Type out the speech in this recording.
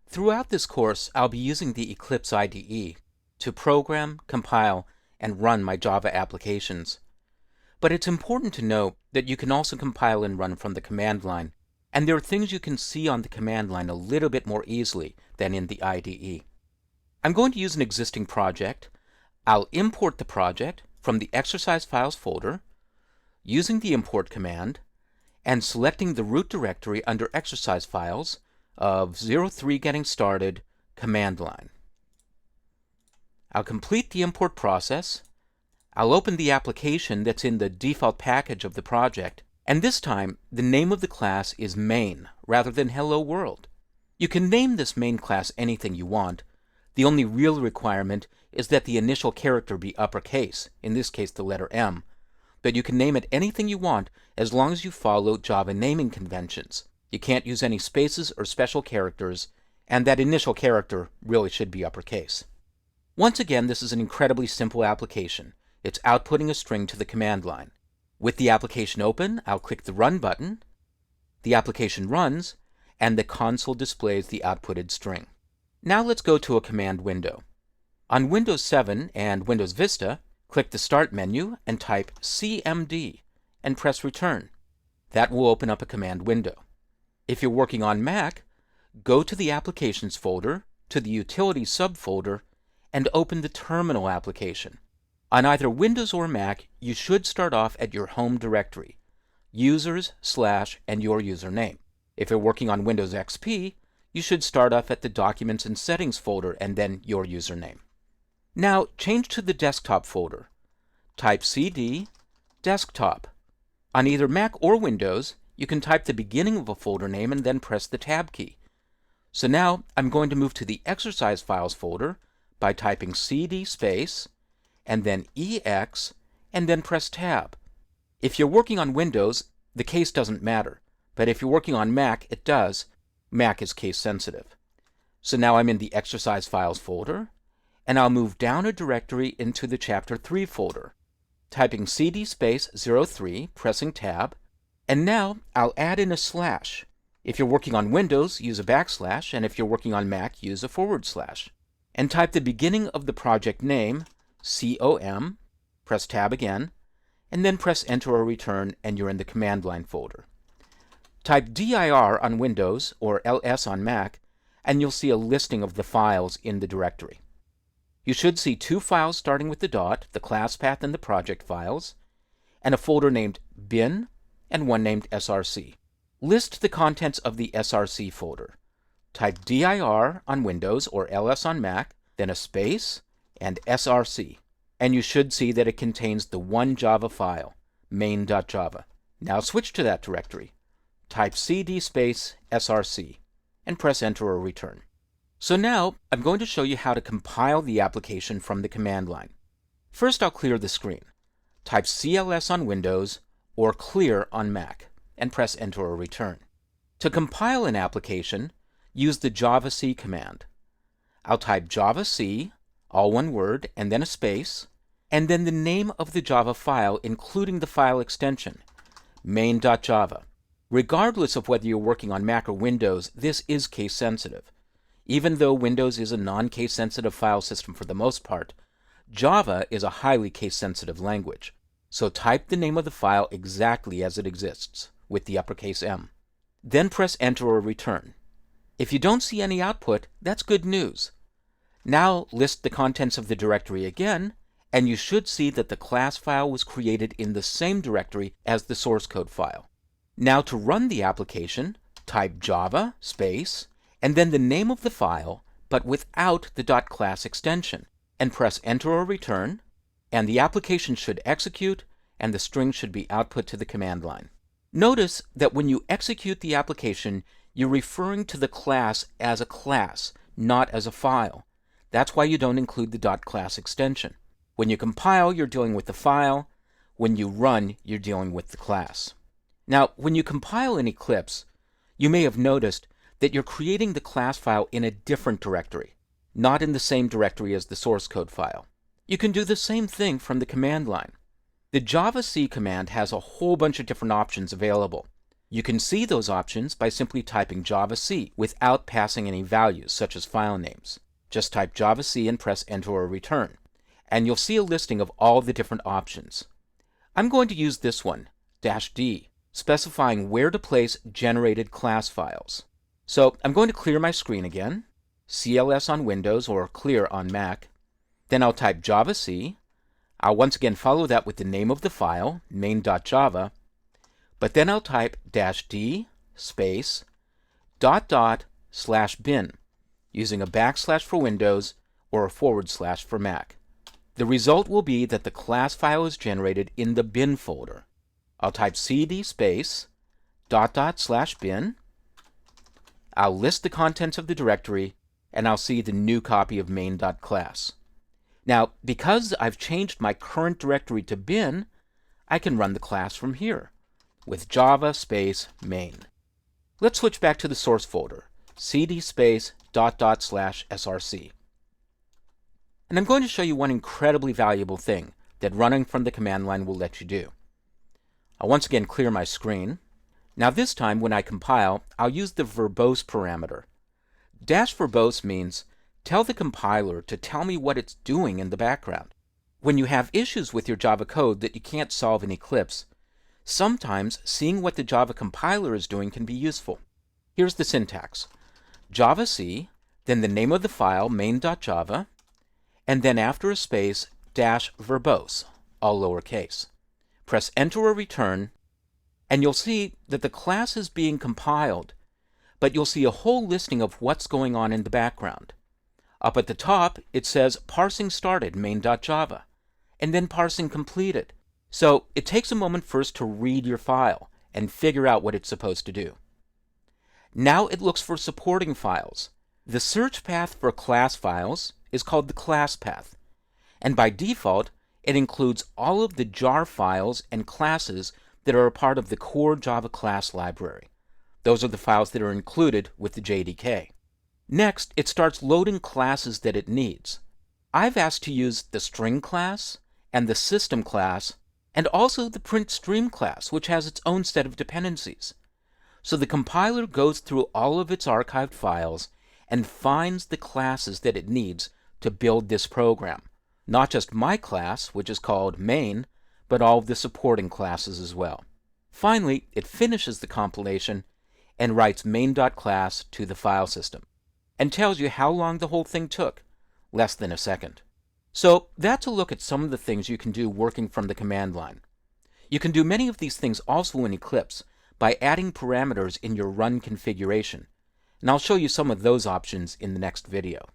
Throughout this course, I'll be using the Eclipse IDE to program, compile, and run my Java applications. But it's important to note that you can also compile and run from the command line, and there are things you can see on the command line a little bit more easily than in the IDE. I'm going to use an existing project. I'll import the project from the exercise files folder using the import command and selecting the root directory under exercise files of 03 getting started command line. I'll complete the import process. I'll open the application that's in the default package of the project, and this time the name of the class is main rather than hello world. You can name this main class anything you want. The only real requirement is that the initial character be uppercase, in this case the letter M, but you can name it anything you want as long as you follow Java naming conventions. You can't use any spaces or special characters, and that initial character really should be uppercase. Once again, this is an incredibly simple application. It's outputting a string to the command line. With the application open, I'll click the Run button. The application runs, and the console displays the outputted string. Now let's go to a command window. On Windows 7 and Windows Vista, click the Start menu and type CMD and press Return. That will open up a command window. If you're working on Mac, go to the Applications folder, to the Utilities subfolder, and open the Terminal application. On either Windows or Mac, you should start off at your home directory, users / and your username. If you're working on Windows XP, you should start off at the Documents and Settings folder and then your username. Now change to the Desktop folder. Type CD Desktop. On either Mac or Windows, you can type the beginning of a folder name and then press the Tab key. So now I'm going to move to the Exercise Files folder by typing CD space and then EX and then press Tab. If you're working on Windows, the case doesn't matter, but if you're working on Mac, it does. Mac is case sensitive. So now I'm in the Exercise Files folder, and I'll move down a directory into the Chapter 3 folder, typing CD space 03, pressing Tab, and now I'll add in a /. If you're working on Windows, use a \, and if you're working on Mac, use a /. And type the beginning of the project name, COM, press Tab again, and then press Enter or Return, and you're in the command line folder. Type dir on Windows or ls on Mac, and you'll see a listing of the files in the directory. You should see 2 files starting with the dot, the class path and the project files, and a folder named bin and one named src. List the contents of the src folder. Type dir on Windows or ls on Mac, then a space, and src, and you should see that it contains the one Java file, main.java. Now switch to that directory. Type cd space src, and press Enter or Return. So now I'm going to show you how to compile the application from the command line. First I'll clear the screen. Type cls on Windows or clear on Mac, and press Enter or Return. To compile an application, use the javac command. I'll type javac, all one word, and then a space, and then the name of the Java file, including the file extension, main.java. Regardless of whether you're working on Mac or Windows, this is case sensitive. Even though Windows is a non-case sensitive file system for the most part, Java is a highly case sensitive language. So type the name of the file exactly as it exists, with the uppercase M. Then press Enter or Return. If you don't see any output, that's good news. Now list the contents of the directory again, and you should see that the class file was created in the same directory as the source code file. Now to run the application, type java space, and then the name of the file, but without the .class extension, and press Enter or Return, and the application should execute, and the string should be output to the command line. Notice that when you execute the application, you're referring to the class as a class, not as a file. That's why you don't include the .class extension. When you compile, you're dealing with the file. When you run, you're dealing with the class. Now, when you compile in Eclipse, you may have noticed that you're creating the class file in a different directory, not in the same directory as the source code file. You can do the same thing from the command line. The javac command has a whole bunch of different options available. You can see those options by simply typing javac without passing any values, such as file names. Just type javac and press enter or return, and you'll see a listing of all the different options. I'm going to use this one, -d, specifying where to place generated class files. So I'm going to clear my screen again, CLS on Windows or clear on Mac. Then I'll type javac. I'll once again follow that with the name of the file, main.java, but then I'll type -d space /bin using a backslash for Windows or a / for Mac. The result will be that the class file is generated in the bin folder. I'll type cd space /bin. I'll list the contents of the directory, and I'll see the new copy of main.class. Now, because I've changed my current directory to bin, I can run the class from here with java space main. Let's switch back to the source folder, cd space /src. And I'm going to show you one incredibly valuable thing that running from the command line will let you do. I'll once again clear my screen. Now this time when I compile, I'll use the verbose parameter. -verbose means tell the compiler to tell me what it's doing in the background. When you have issues with your Java code that you can't solve in Eclipse, sometimes seeing what the Java compiler is doing can be useful. Here's the syntax. javac, then the name of the file, main.java, and then after a space, -verbose, all lowercase. Press enter or return, and you'll see that the class is being compiled, but you'll see a whole listing of what's going on in the background. Up at the top, it says parsing started, main.java, and then parsing completed. So it takes a moment first to read your file and figure out what it's supposed to do. Now it looks for supporting files. The search path for class files is called the class path, and by default, it includes all of the jar files and classes that are a part of the core Java class library. Those are the files that are included with the JDK. Next, it starts loading classes that it needs. I've asked to use the string class and the system class and also the print stream class, which has its own set of dependencies. So the compiler goes through all of its archived files and finds the classes that it needs to build this program. Not just my class, which is called main, but all of the supporting classes as well. Finally, it finishes the compilation and writes main.class to the file system and tells you how long the whole thing took, less than a second. So that's a look at some of the things you can do working from the command line. You can do many of these things also in Eclipse by adding parameters in your run configuration, and I'll show you some of those options in the next video.